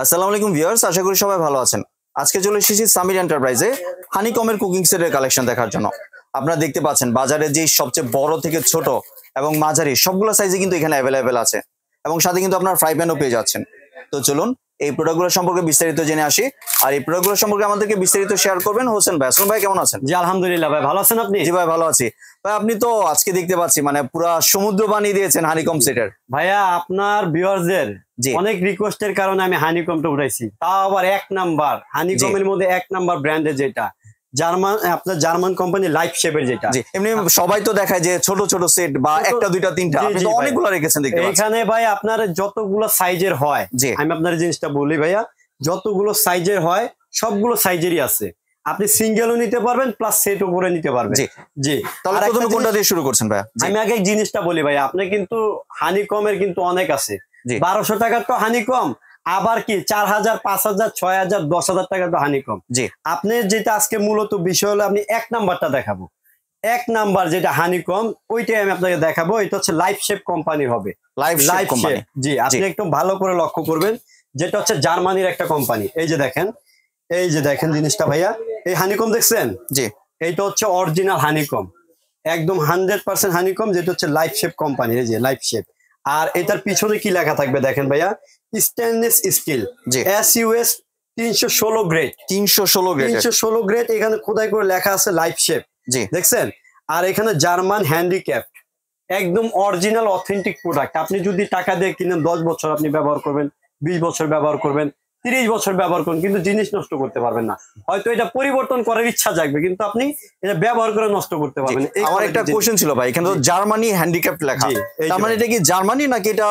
আসসালামু আলাইকুম ভিউয়ার্স, আশা করি সবাই ভালো আছেন। আজকে চলে এসেছি সামির এন্টারপ্রাইজে হানিকমের কুকিং সেটের কালেকশন দেখার জন্য। আপনারা দেখতে পাচ্ছেন বাজারে যে সবচেয়ে বড় থেকে ছোট এবং মাঝারি সবগুলো সাইজে কিন্তু এখানে অ্যাভেলেবেল আছে, এবং সাথে কিন্তু আপনার ফ্রাই প্যানও পেয়ে যাচ্ছেন। তো চলুন এই প্রোডাক্টগুলো সম্পর্কে বিস্তারিত জেনে আসি। আর এই প্রোডাক্টগুলো সম্পর্কে আমাদেরকে বিস্তারিত শেয়ার করবেন হোসেন ভাই। হোসেন ভাই কেমন আছেন? জি আলহামদুলিল্লাহ ভাই, ভালো আছেন আপনি? জি ভাই ভালো আছি। ভাই আপনি তো আজকে দেখতে পাচ্ছি মানে পুরা সমুদ্র বানিয়ে দিয়েছেন হানিকম সেটের। ভাইয়া আপনার ভিউয়ারদের জি অনেক রিকোয়েস্টের কারণে আমি হানিকমটা উঠাইছি, তাও আবার এক নাম্বার হানিকমের মধ্যে এক নাম্বার ব্র্যান্ডের, যেটা জার্মান, আপনার জার্মান কোম্পানি লাইফ শেপের যেটা। জি এমনি সবাই তো দেখায় যে ছোট ছোট সেট বা একটা দুইটা তিনটা, আপনি তো অনেকগুলো রেখেছেন দেখতে পাচ্ছি। এখানে ভাই আপনার যতগুলো সাইজের হয়, আমি আপনার জিনিসটা বলি ভাইয়া, যতগুলো সাইজের হয় সবগুলো সাইজেরই আছে। আপনি সিঙ্গেলও নিতে পারবেন প্লাস সেটও করে নিতে পারবেন। জি জি, তাহলে প্রথমে কোনটা দিয়ে শুরু করছেন ভাই? আমি আগে জিনিসটা বলি ভাই, আপনি কিন্তু হানিকমের কিন্তু অনেক আছে। 1200 টাকার তো হানিকম, আবার কি 4000, 5000, 6000, 10,000 টাকার তো হানিকম। জি আপনি যেটা আজকে মূলত বিষয় হলো, আপনি এক নাম্বারটা দেখাবো। এক নাম্বার যেটা হানিকম, ওইটাই আমি আপনাকে দেখাবো। এটা হচ্ছে লাইফ শেপ কোম্পানির হবে। Life company. জি, আপনি একটু ভালো করে লক্ষ্য করবেন, যেটা হচ্ছে জার্মানির একটা কোম্পানি। এই যে দেখেন জিনিসটা ভাইয়া, এই হানিকম দেখছেন? জি, এইটা হচ্ছে অরিজিনাল হানিকম, একদম 100% হানিকম, যেটা হচ্ছে লাইফ শেপ কোম্পানি। এই যে লাইফ শেপ। আর এটার পিছনে কি লেখা থাকবে দেখেন ভাইয়া, stainless steel SUS 316 grade. 316 grade, এখানে খোদাই করে লেখা আছে লাইফ শেপ। জি দেখছেন? আর এখানে জার্মান হ্যান্ডিক্যাফট, একদম অরিজিনাল অথেন্টিক প্রোডাক্ট। আপনি যদি টাকা দিয়ে কিনেন 10 বছর আপনি ব্যবহার করবেন, 20 বছর ব্যবহার করবেন, 30 বছর ব্যবহার করুন, কিন্তু জিনিস নষ্ট করতে পারবেন না। হয়তো এটা পরিবর্তন করার ইচ্ছা জাগবে, কিন্তু আপনি এটা ব্যবহার করে নষ্ট করতে পারবেন। আমার একটা কোশ্চেন ছিল ভাই, এখানে তো জার্মানি হ্যান্ডিক্যাফট লেখা, তার মানে এটা কি জার্মানি নাকি এটা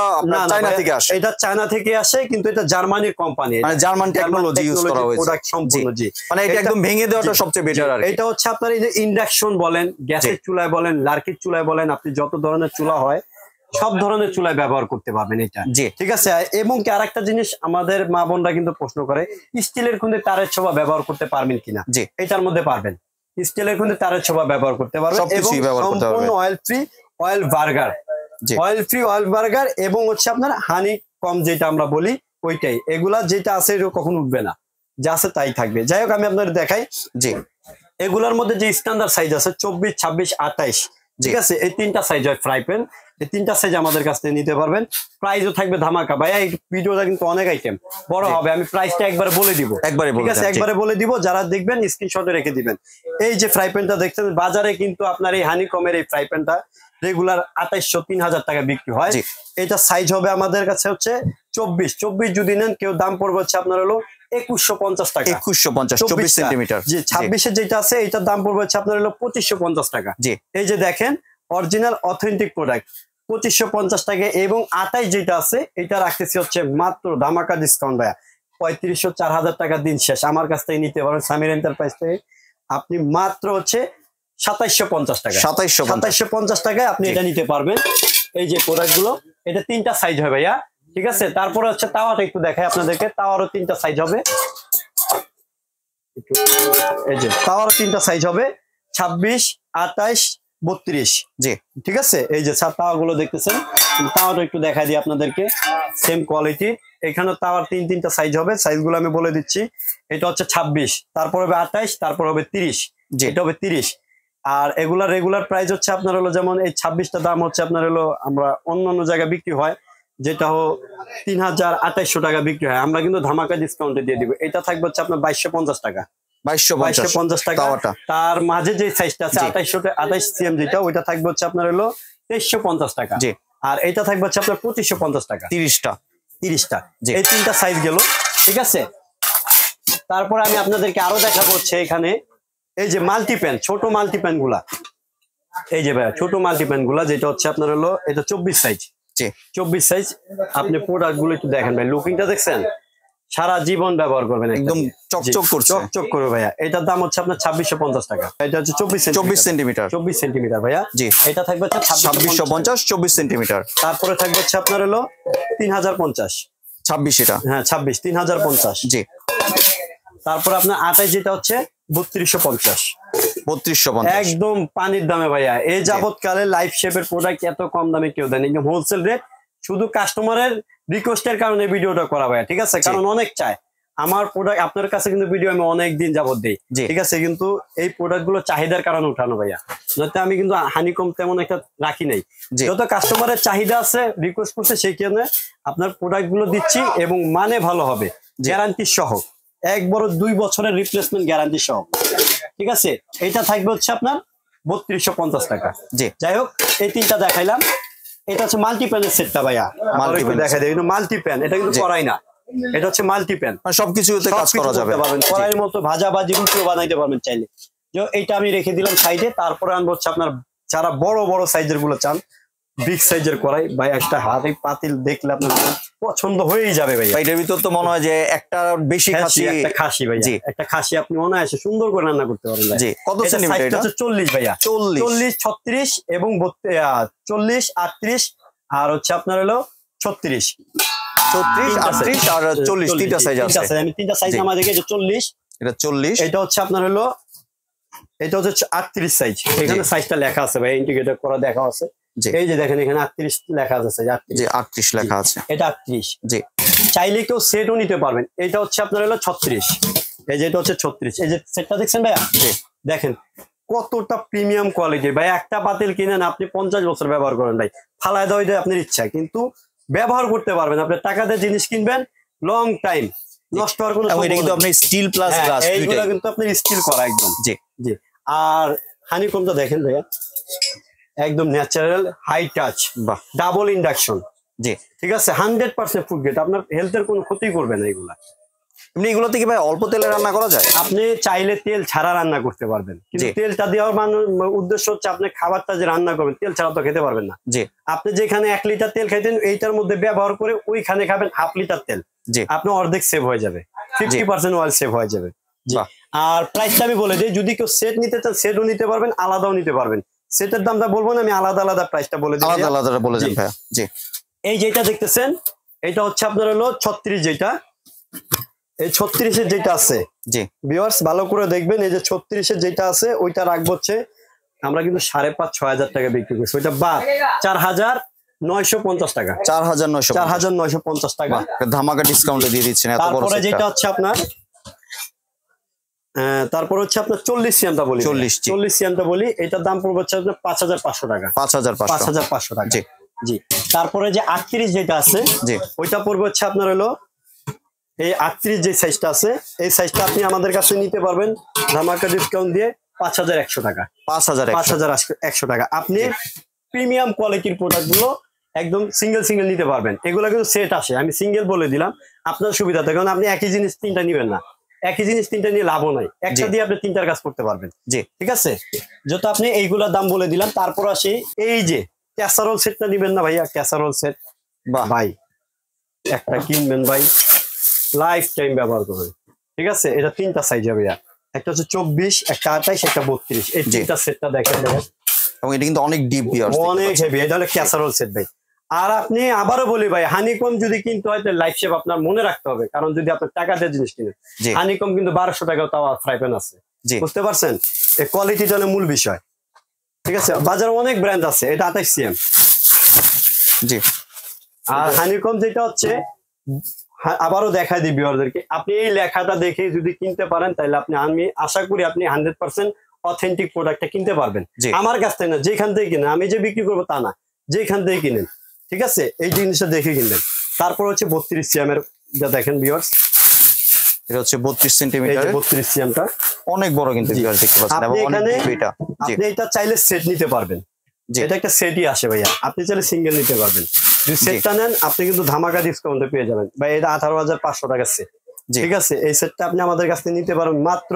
চায়না থেকে আসে? এটা চায়না থেকে আসে, কিন্তু এটা জার্মানির কোম্পানি, মানে জার্মান টেকনোলজি ইউজ করা হয়েছে প্রোডাক্ট সম্পূর্ণ। জি, মানে এটা একদম ভেঙে দেওয়াটা সবচেয়ে বেটার। আর এটা হচ্ছে আপনার এই যে ইন্ডাকশন বলেন, গ্যাসের চুলায় বলেন, লার্কির চুলায় বলেন, আপনি যত ধরনের চুলা হয় সব ধরনের চুলায় ব্যবহার করতে পারবেন এটা। ঠিক আছে? এবং কি আরেকটা জিনিস আমাদের মা বোনরা কিন্তু প্রশ্ন করে, স্টিলের খুন্দে তারের ছোবা ব্যবহার করতে পারবেন কিনা? এটার মধ্যে পারবেন, স্টিলের খুন্দে তারের ছোবা ব্যবহার করতে পারবেন, এবং সম্পূর্ণ অয়েল ফ্রি অয়েল বার্গার, এবং হচ্ছে আপনার হানি কম যেটা আমরা বলি ওইটাই। এগুলা যেটা আছে এটা কখন উঠবে না, যা আছে তাই থাকবে। যাই হোক, আমি আপনাদের দেখাই। এগুলার মধ্যে যে স্ট্যান্ডার্ড সাইজ আছে 24, 26, 28, ঠিক আছে? এই তিনটা সাইজ হয় ফ্রাই প্যান। এই তিনটা সাইজ আমাদের কাছ থেকে নিতে পারবেন। প্রাইসও থাকবে ধামাকা ভাই। এই ভিডিওটা কিন্তু অনেক আইটেম বড় হবে, আমি প্রাইসটা একবারে বলে দিব। ঠিক আছে, একবারে বলে দিব, যারা দেখবেন স্ক্রিনশটে রেখে দিবেন। এই যে ফ্রাই প্যানটা দেখছেন, বাজারে কিন্তু আপনার এই হানিকমের এই ফ্রাই প্যানটা রেগুলার 2800, 3000 টাকা বিক্রি হয়। এটা সাইজ হবে আমাদের কাছে হচ্ছে 24 যদি নেন, কেউ দাম পড়বে হচ্ছে আপনার হলো 2150 টাকা। 2150, 24 সেন্টিমিটার। জি, 26 যেটা আছে এটার দাম পড়বে হচ্ছে আপনার হলো 2550 টাকা। এই যে দেখেন, অরিজিনাল অথেন্টিক প্রোডাক্ট 2550 টাকা। এবং 28 যেটা আছে এটা রাখতেছি হচ্ছে মাত্র ধামাকা ডিসকাউন্ট ভাইয়া, 3500, 4000 টাকা দিন শেষ। আমার কাছ থেকে নিতে পারেন সামির এন্টারপ্রাইজ থেকে, আপনি মাত্র হচ্ছে 2750 টাকা। 2750 টাকায় আপনি এটা নিতে পারবেন। এই যে প্রোডাক্ট গুলো, এটা তিনটা সাইজ হয় ভাইয়া। ঠিক আছে? তারপরে হচ্ছে তাওয়াটা একটু দেখাই আপনাদেরকে, তাওয়ারও তিনটা সাইজ হবে। এই যে তাওয়ারও তিনটা সাইজ হবে, 26, 28, 32। জি ঠিক আছে? এই যে তাওয়াগুলো দেখতেছেন, তাওয়াটা একটু দেখাই দিই আপনাদেরকে, সেম কোয়ালিটি। এখানে তাওয়ার তিনটা সাইজ হবে, সাইজগুলো আমি বলে দিচ্ছি। এটা হচ্ছে 26, তারপর হবে 28, তারপর হবে 30। এটা হবে 30। আর এগুলার রেগুলার প্রাইস হচ্ছে আপনার হলো, যেমন এই 26টা দাম হচ্ছে আপনার হলো, আমরা অন্য জায়গায় বিক্রি হয় যেটা 3800 টাকা বিক্রি হয়, আমরা কিন্তু ধামাকা ডিসকাউন্টে দিয়ে দিব। এটা থাকবে হচ্ছে আপনার 2250 টাকা। 2250 টাকা। তার মাঝে যে সাইজটা আছে 28 cm যেটা, ওইটা থাকবে হচ্ছে আপনার হলো 2350 টাকা। আর এটা থাকবে হচ্ছে আপনার 2550 টাকা। 30টা। এই তিনটা সাইজ গেল। ঠিক আছে? তারপর আমি আপনাদেরকে আরো দেখাবো হচ্ছে এখানে এই যে মাল্টিপ্যান, ছোট মাল্টিপ্যান গুলা। এই যে ভাইয়া ছোট মাল্টিপ্যান গুলা, যেটা হচ্ছে আপনার হলো এটা 24 সাইজ। 24 সাইজ। আপনি প্রোডাক্ট গুলো একটু দেখেন ভাই, লুকিংটা দেখছেন? সারা জীবন ব্যবহার করবেন, একদম চকচক করবে ভাইয়া। এটার দাম হচ্ছে আপনার 2650 টাকা। এটা হচ্ছে 24 সেন্টিমিটার ভাইয়া। জি, এটা থাকবে 2650, 24 সেন্টিমিটার। তারপরে থাকবে হচ্ছে আপনার হলো 3050। 26, এটা হ্যাঁ 26, 3050। জি। তারপর আপনার 28 যেটা হচ্ছে 3250। 3250 একদম পানির দামে ভাইয়া। এই যাবৎকালে লাইফ শেপের প্রোডাক্ট এত কম দামে কেউ দেন, একদম হোলসেল রেট শুধু কাস্টমারের রিকোয়েস্টের কারণে ভিডিওটা করা ভাইয়া, ঠিক আছে? কারণ অনেক চায় আমার প্রোডাক্ট, আপনার কাছে কিন্তু ভিডিও আমি অনেক দিন যাবত দিই, ঠিক আছে? কিন্তু এই প্রোডাক্ট গুলো চাহিদার কারণে উঠানো ভাইয়া, যাতে আমি কিন্তু হানিকম তেমন একটা রাখি নাই। যত কাস্টমারের চাহিদা আছে, রিকোয়েস্ট করছে, সেই কারণে আপনার প্রোডাক্ট গুলো দিচ্ছি এবং মানে ভালো হবে, গ্যারান্টি সহ, 1 বড় 2 বছরের রিপ্লেসমেন্ট গ্যারান্টি সহ, ঠিক আছে? এটা থাকবে হচ্ছে আপনার 3250 টাকা। যাই হোক, এই তিনটা দেখাইলাম। এটা হচ্ছে মাল্টি প্যানের সেটটা ভাইয়া, দেখাই দেয় মাল্টি প্যান, এটা কিন্তু করাই না, এটা হচ্ছে মাল্টি প্যান, সবকিছুতে কাজ করা যাবে, কড়াইয়ের মতো ভাজা ভাজি রুটিও বানাইতে পারবেন চাইলে। যে এইটা আমি রেখে দিলাম সাইডে। তারপরে আনবো হচ্ছে আপনার যারা বড় বড় সাইজের গুলো চান, বিগ সাইজের কড়াই ভাই, একটা হাতে পাতিল দেখলে আপনার পছন্দ হয়েই যাবে ভাই। এটার ভিতর তো মনে হয় যে একটা বেশি খাসি, একটা খাসি ভাই, একটা খাসি আপনি অনায়াসে সুন্দর করে রান্না করতে পারেন ভাই। কত সেন্টিমিটার এটা? 40 ভাইয়া, 40 36 এবং 40 38 আর হচ্ছে আপনার হলো 36 38 আর 40 তিনটা সাইজ আছে। আমি তিনটা সাইজ আমাদের কাছে 40, এটা 40, এটা হচ্ছে আপনার হলো, এটা হচ্ছে 38 সাইজ। এখানে সাইজটা লেখা আছে ভাই, ইন্ডিকেটর করা দেখা আছে। এই যে দেখেন এখানে 38 লেখা আছে, সাইজ 38 লেখা আছে, এটা 38। চাইলে কেউ সেটও নিতে পারবেন। এটা হচ্ছে আপনার হলো 36, এই যে এটা হচ্ছে 36। এই যে সেটটা দেখছেন ভাইয়া, দেখেন কতটা প্রিমিয়াম কোয়ালিটির ভাই। একটা পাতিল কিনেন আপনি 50 বছর ব্যবহার করেন ভাই, ফালায় দেওয়া এটা আপনার ইচ্ছা, কিন্তু ব্যবহার করতে পারবেন। আপনি টাকা দিয়ে জিনিস কিনবেন, লং টাইম, নষ্ট হওয়ার কোনো সম্ভাবনা নেই। কিন্তু আপনি স্টিল প্লাস গ্লাস, এইগুলো কিন্তু আপনি স্টিল করা একদম। জি। আর হানিকমটা দেখেন ভাইয়া, একদম natural, high touch, double induction, ঠিক আছে? 100% ফুড গ্রেড, আপনার হেলথের কোনো ক্ষতি করবে না এগুলা। এমনি এগুলো থেকে ভাই অল্প তেলে রান্না করা যায়? আপনি চাইলে তেল ছাড়া রান্না করতে পারবেন, কিন্তু তেলটা দেওয়ার উদ্দেশ্য হচ্ছে আপনি খাবারটা যে রান্না করবেন, তেল ছাড়া তো খেতে পারবেন না। আপনি যেখানে 1 লিটার তেল খাইতেন, এইটার মধ্যে ব্যবহার করে ওইখানে খাবেন 1/2 লিটার তেল, আপনি অর্ধেক সেভ হয়ে যাবে, 50% অয়েল সেভ হয়ে যাবে। আর প্রাইসটা আমি বলে দিই, যদি কেউ সেট নিতে চান সেটও নিতে পারবেন, আলাদাও নিতে পারবেন। সেটের দামটা বলবো না, আমি আলাদা আলাদা প্রাইসটা বলে দিই, আলাদা বলে দিন ভাই। এই যেটা দেখতেছেন, এটা হচ্ছে আপনার হলো 36, যেটা এই 36-এর যেটা আছে, ভিউয়ার্স ভালো করে দেখবেন, এই যে 36-এর যেটা আছে ওইটা রাখবো হচ্ছে, আমরা কিন্তু 5,500-6,000 টাকা বিক্রি করছি, ওইটা বাদ 4,950 টাকা, 4,950 টাকা ধামাকা ডিসকাউন্টে দিয়ে দিচ্ছেন এত বড় সেটটা। তারপরে যেটা হচ্ছে আপনার তারপর হচ্ছে আপনার 40 সিএমটা বলি, 40 সিএমটা বলি, এটার দাম পড়বে হচ্ছে আপনার 5,500 টাকা, 5,500 টাকা। জি। তারপরে যে 38 যেটা আছে, ওইটা পড়বে হচ্ছে আপনার হলো এই 38 যে সাইজটা আছে, এই সাইজটা আপনি আমাদের কাছে নিতে পারবেন ধামাকা ডিসকাউন্ট দিয়ে 5,100 টাকা, 5,100 টাকা। আপনি প্রিমিয়াম কোয়ালিটির প্রোডাক্ট গুলো একদম সিঙ্গেল নিতে পারবেন। এগুলো কিন্তু সেট আসে, আমি সিঙ্গেল বলে দিলাম আপনার সুবিধাতে, কারণ আপনি একই জিনিস 3টা নিবেন না, একই জিনিস 3টা নিয়ে লাভও নাই, একটা দিয়ে আপনি 3টার কাজ করতে পারবেন। ঠিক আছে? যত আপনি এইগুলোর দাম বলে দিলাম। তারপর আসি এই যে ক্যাসারোল সেটটা নিবেন না ভাইয়া, ক্যাসারোল সেট ভাই একটা কিনবেন ভাই, লাইফ টাইম ব্যবহার করবেন, ঠিক আছে? এটা 3টা সাইজ হবে, একটা হচ্ছে 24, একটা 28, একটা 32। এই 3টা সেটটা দেখেন, এবং এটা কিন্তু অনেক ডিপ, অনেক হেভি। এটা হলো ক্যাসারোল সেট ভাই। আর আপনি আবারও বলি ভাই, হানিকম যদি কিনতে হয় তাহলে লাইফ শেপ আপনার মনে রাখতে হবে, কারণ যদি আপনার টাকা দিয়ে জিনিস কিনেন, হানিকম কিন্তু 1200 টাকাও তাওয়া ফ্রাই প্যান আছে, বুঝতে পারছেন? এই কোয়ালিটিটা হলো মূল বিষয়, ঠিক আছে? বাজারে অনেক ব্র্যান্ড আছে, এটা 28 সিএম। আর হানিকম যেটা হচ্ছে, আবারও দেখাই দিই ভিউয়ারদেরকে, আপনি এই লেখাটা দেখে যদি কিনতে পারেন, তাহলে আমি আশা করি আপনি 100% অথেন্টিক প্রোডাক্টটা কিনতে পারবেন। আমার কাছ থেকে না, যেখান থেকে কিনেন, আমি যে বিক্রি করবো তা না, যেখান থেকে কিনেন, ঠিক আছে? এই জিনিসটা দেখে কিনবেন। তারপর হচ্ছে 32 সিএম এর, যা দেখেন ভিউয়ার্স, এটা হচ্ছে 32 সেন্টিমিটার, 32 সিএমটা অনেক বড় কিন্তু ভিউয়ার্স দেখতে পাচ্ছেন, এবং অনেক ডিপ এটা। আপনি এটা চাইলে সেট নিতে পারবেন, এটা একটা সেটই আসে ভাইয়া, আপনি চাইলে সিঙ্গেল নিতে পারবেন। যদি সেটটা নেন আপনি কিন্তু ধামাকা ডিসকাউন্টে পেয়ে যাবেন ভাই, এটা 18,500 টাকা সেট, ঠিক আছে? এই সেটটা আপনি আমাদের কাছ থেকে নিতে পারবেন মাত্র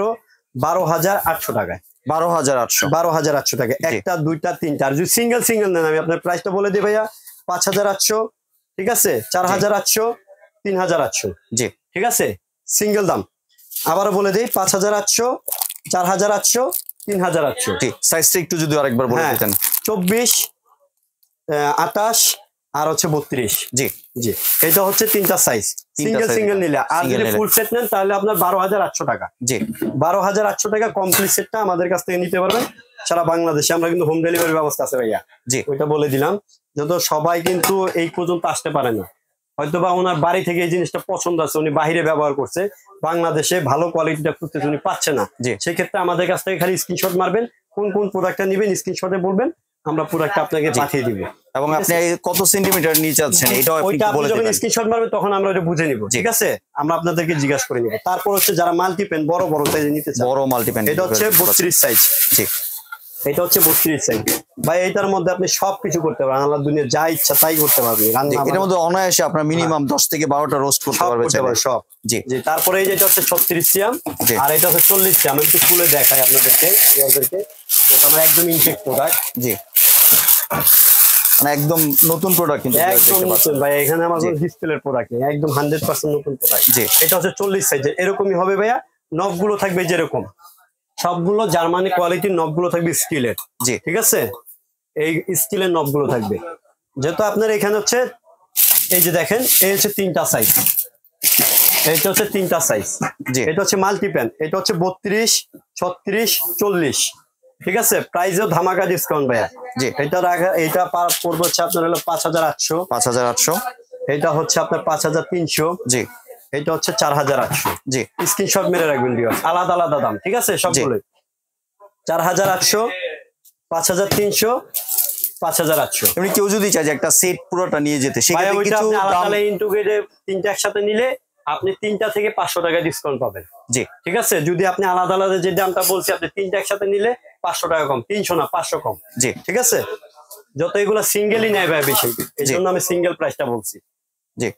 12,800 টাকায়, 12,800 টাকা, একটা, দুইটা, তিনটা। আর যদি সিঙ্গেল নেন, আমি আপনার প্রাইসটা বলে দিই ভাইয়া, 5,800, ঠিক আছে? 4,800, 3,800, ঠিক আছে? সিঙ্গেল দাম আবারও বলে দিই, 5,800, 4,800, 3,800। সাইজটা একটু যদি আরেকবার বলে দিতেন। 24, 28 আর হচ্ছে 32। এটা হচ্ছে 3টা সাইজ, সিঙ্গেল নিলে। আর যদি ফুল সেট নেন তাহলে আপনার 12,800 টাকা, 12,800 টাকা কমপ্লিট সেটটা আমাদের কাছ থেকে নিতে পারবেন সারা বাংলাদেশে। আমরা কিন্তু হোম ডেলিভারি ব্যবস্থা আছে ভাইয়া, ওইটা বলে দিলাম। যত সবাই কিন্তু এই পর্যন্ত আসতে পারে না, হয়তোবা ওনার বাড়ি থেকে এই জিনিসটা পছন্দ আছে, উনি বাইরে ব্যবহার করছে, বাংলাদেশে ভালো কোয়ালিটিটা খুঁজতেছে, উনি পাচ্ছে না। সেক্ষেত্রে আমাদের কাছ থেকে খালি স্ক্রিনশট মারবেন, কোন কোন প্রোডাক্টটা নেবেন স্ক্রিনশটে বলবেন, আমরা প্রোডাক্টটা আপনাকে পাঠিয়ে দিব। এবং আপনি কত সেন্টিমিটার নিয়ে যাচ্ছেন এটাও আপনি বলে যখন দিবেন। স্ক্রিনশট মারবেন তখন আমরা এটা বুঝে নিব, ঠিক আছে? আমরা আপনাদেরকে জিজ্ঞাসা করে নিব। তারপর হচ্ছে যারা মাল্টিপেন বড় বড় সাইজে নিতে চান, বড় মাল্টিপেন, এটা হচ্ছে 32 সাইজ। জি, এটা হচ্ছে 32 সাইজ ভাই। এটার মধ্যে আপনি সবকিছু করতে পারবেন, আল্লাহ দুনিয়া যা ইচ্ছা তাই করতে পারবেন। এটার মধ্যে অনায়াসে আপনার মিনিমাম 10 থেকে 12টা রোস্ট করতে পারবেন সব। জি জি, তারপরে এই যেটা হচ্ছে 36 সিএম আর এটা হচ্ছে 40 সিএম। আমি একটু খুলে দেখাই আপনাদেরকে। এটা আমার একদম ইনটেক প্রোডাক্ট। জি, মানে একদম নতুন প্রোডাক্ট কিন্তু একদম নতুন ভাই, এখানে আমার কোনো ডিসপ্লের প্রোডাক্ট নেই, একদম 100% নতুন প্রোডাক্ট। জি, এটা হচ্ছে 40 সাইজের, এরকমই হবে ভাইয়া। নবগুলো থাকবে যেরকম, সবগুলো জার্মানি কোয়ালিটির নবগুলো থাকবে স্টিলের। জি, ঠিক আছে, এই স্টিলের নবগুলো থাকবে। যেহেতু আপনার এখানে হচ্ছে এই যে দেখেন, এই হচ্ছে 3টা সাইজ, এটা হচ্ছে 3টা সাইজ। জি, এটা হচ্ছে মাল্টিপ্যান, এটা হচ্ছে 32, 36, 40। ঠিক আছে, প্রাইসেও ধামাকা ডিসকাউন্ট ভাইয়া। জি, এটা পড়বে হচ্ছে আপনার হলো 5800। 5800। এটা হচ্ছে আপনার 5300। জি, এটা হচ্ছে 4800। জি, স্ক্রিনশট মেরে রাখবেন ভিউয়ার্স, আলাদা আলাদা দাম। ঠিক আছে, সবগুলোই 4800, 5300, 5800। এমনি কেউ যদি চায় যে একটা সেট পুরোটা নিয়ে যেতে, সেক্ষেত্রে কিছু দাম ইন্টিগ্রেটেড 3টা একসাথে নিলে আপনি 3টা থেকে 500 টাকা ডিসকাউন্ট পাবেন। জি, ঠিক আছে, যদি আপনি আলাদা আলাদা যে দামটা বলছি, আপনি 3টা একসাথে নিলে 500 টাকা কম, 300 না 500 কম। জি, ঠিক আছে, যত এগুলো সিঙ্গেলই নেয় ভাই বেশি, এই জন্য আমি সিঙ্গেল প্রাইসটা বলছি। জি,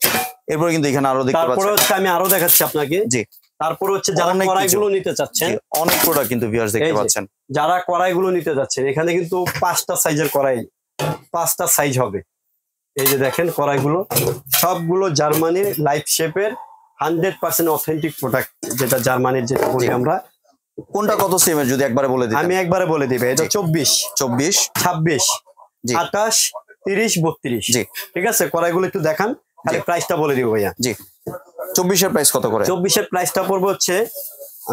এরপর কিন্তু এখানে আরো দেখতে তারপরে পাচ্ছেন। হচ্ছে আমি আরো দেখাচ্ছি আপনাকে। জি, তারপরে হচ্ছে যারা অনেক কড়াইগুলো নিতে চাচ্ছেন, অনেক প্রোডাক্ট কিন্তু ভিউয়ার্স দেখতে পাচ্ছেন। যারা কড়াইগুলো নিতে যাচ্ছেন, এখানে কিন্তু 5টা সাইজের কড়াই, 5টা সাইজ হবে। এই যে দেখেন কড়াইগুলো, সবগুলো জার্মানির লাইফ শেপের 100% অথেন্টিক প্রোডাক্ট, যেটা জার্মানির যেটা বলি আমরা। কোনটা কত সিএম এর যদি একবারে বলে দিই? আমি একবারে বলে দিবে, এটা 24, 26, 26, জি, 28, 30, 32। জি, ঠিক আছে, কড়াইগুলো একটু দেখান, তাহলে প্রাইসটা বলে দিব ভাইয়া। জি, 24 এর প্রাইস কত করে? 24 এর প্রাইসটা পড়বে হচ্ছে,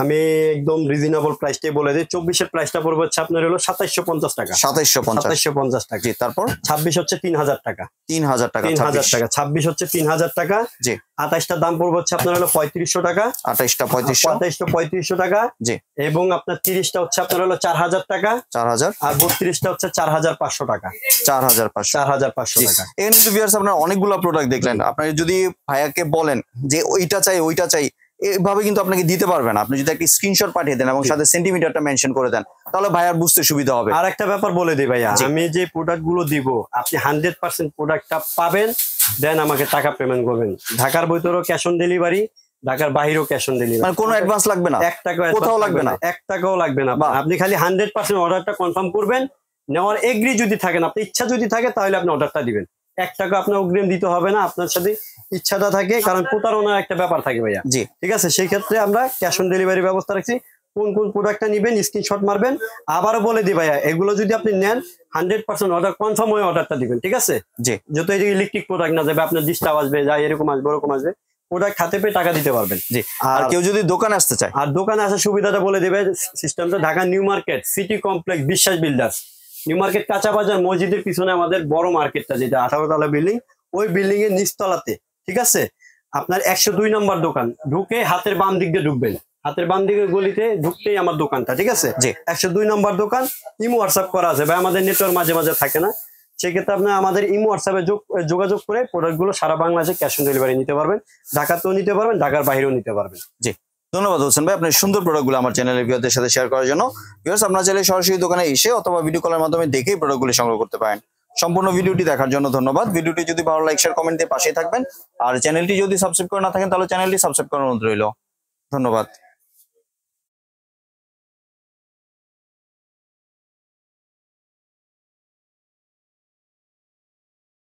আমি একদম রিজনেবল প্রাইসটাই বলে দিই, 24 এর প্রাইসটা পড়বে হচ্ছে আপনার হলো 2750 টাকা। 2750 টাকা। জি, তারপর 26 হচ্ছে 3000 টাকা। 3000 টাকা। 3000 টাকা। 26 হচ্ছে 3000 টাকা। জি, 28টার দাম পড়বে হচ্ছে আপনার হলো 3500 টাকা। 28টা 3500। 27টা 3500 টাকা। জি, এবং আপনার 30টা হচ্ছে আপনার হলো 4000 টাকা। 4000। আর 32টা হচ্ছে 4500 টাকা। 4500। 4500 টাকা। এখানে কিন্তু ভিউয়ার্স আপনারা অনেকগুলো প্রোডাক্ট দেখলেন। আপনি যদি ভাইয়াকে বলেন যে ওইটা চাই ওইটা চাই, এইভাবে কিন্তু আপনাকে দিতে পারবেন। আপনি যদি একটা স্ক্রিনশট পাঠিয়ে দেন এবং সাথে সেন্টিমিটারটা মেনশন করে দেন, তাহলে ভাইয়ার বুঝতে সুবিধা হবে। আর একটা ব্যাপার বলে দিই ভাইয়া, আমি যে প্রোডাক্ট গুলো দিব, আপনি 100% প্রোডাক্টটা পাবেন, দেন আমাকে টাকা পেমেন্ট করবেন। ঢাকার ভিতরেও ক্যাশ অন ডেলিভারি, ঢাকার বাইরেও ক্যাশ অন ডেলিভারি। মানে কোনো অ্যাডভান্স লাগবে না, 1 টাকা কোথাও লাগবে না, 1 টাকাও লাগবে না। আপনি খালি 100% অর্ডারটা কনফার্ম করবেন, নেওয়ার এগ্রি যদি থাকেন, আপনার ইচ্ছা যদি থাকে, তাহলে আপনি অর্ডারটা দিবেন। 1 টাকা আপনার অগ্রিম দিতে হবে না, আপনার সাথে ইচ্ছাটা থাকে, কারণ প্রতারণার একটা ব্যাপার থাকে ভাইয়া। জি, ঠিক আছে, সেই ক্ষেত্রে আমরা ক্যাশ অন ডেলিভারি ব্যবস্থা রাখছি। কোন কোন প্রোডাক্টটা নিবেন স্ক্রিনশট মারবেন। আবারও বলে দিই ভাইয়া, এগুলো যদি আপনি নেন 100% অর্ডার কনফার্ম হয়ে অর্ডারটা দিবেন। ঠিক আছে, জি, যত এই যে ইলেকট্রিক প্রোডাক্ট না যাবে, আপনার ডিস্টার্ব আসবে, যা এরকম আসবে ওরকম আসবে, প্রোডাক্ট হাতে পেয়ে টাকা দিতে পারবেন। জি। আর কেউ যদি দোকানে আসতে চায়, আর দোকানে আসার সুবিধাটা বলে দেবে সিস্টেমটা, Dhaka new market city complex বিশ্বাস বিল্ডার্স, নিউ মার্কেট কাঁচা বাজার মসজিদের পিছনে আমাদের বড় মার্কেটটা, যেটা 18 তলা বিল্ডিং, ওই বিল্ডিং এর নিচতলাতে। ঠিক আছে, আপনার 102 নম্বর দোকান, ঢুকে হাতের বাম দিক দিয়ে ঢুকবেন, হাতের বাম দিকের গলিতে ঢুকতেই আমার দোকানটা। ঠিক আছে, জি, 102 নম্বর দোকান। ইমো হোয়াটসঅ্যাপ করা আছে ভাই, আমাদের নেটওয়ার্ক মাঝে মাঝে থাকে না, সেক্ষেত্রে আপনি আমাদের ইমো হোয়াটসঅ্যাপে যোগাযোগ করে প্রোডাক্টগুলো সারা বাংলাদেশে ক্যাশ অন ডেলিভারি নিতে পারবেন। ঢাকাতেও নিতে পারবেন, ঢাকার বাইরেও নিতে পারবেন। জি, ধন্যবাদ হোসেন ভাই আপনার সুন্দর প্রোডাক্টগুলো আমার চ্যানেলের ভিউয়ারদের সাথে শেয়ার করার জন্য। ভিউয়ার্স, আপনারা চাইলে সরাসরি দোকানে এসে অথবা ভিডিও কলের মাধ্যমে দেখেই প্রোডাক্টগুলো সংগ্রহ করতে পারেন। সম্পূর্ণ ভিডিওটি দেখার জন্য ধন্যবাদ। ভিডিওটি যদি ভালো লাইক শেয়ার কমেন্ট দিয়ে পাশেই থাকবেন। আর চ্যানেলটি যদি সাবস্ক্রাইব করে না থাকেন, তাহলে চ্যানেলটি সাবস্ক্রাইব করার অনুরোধ রইল। ধন্যবাদ।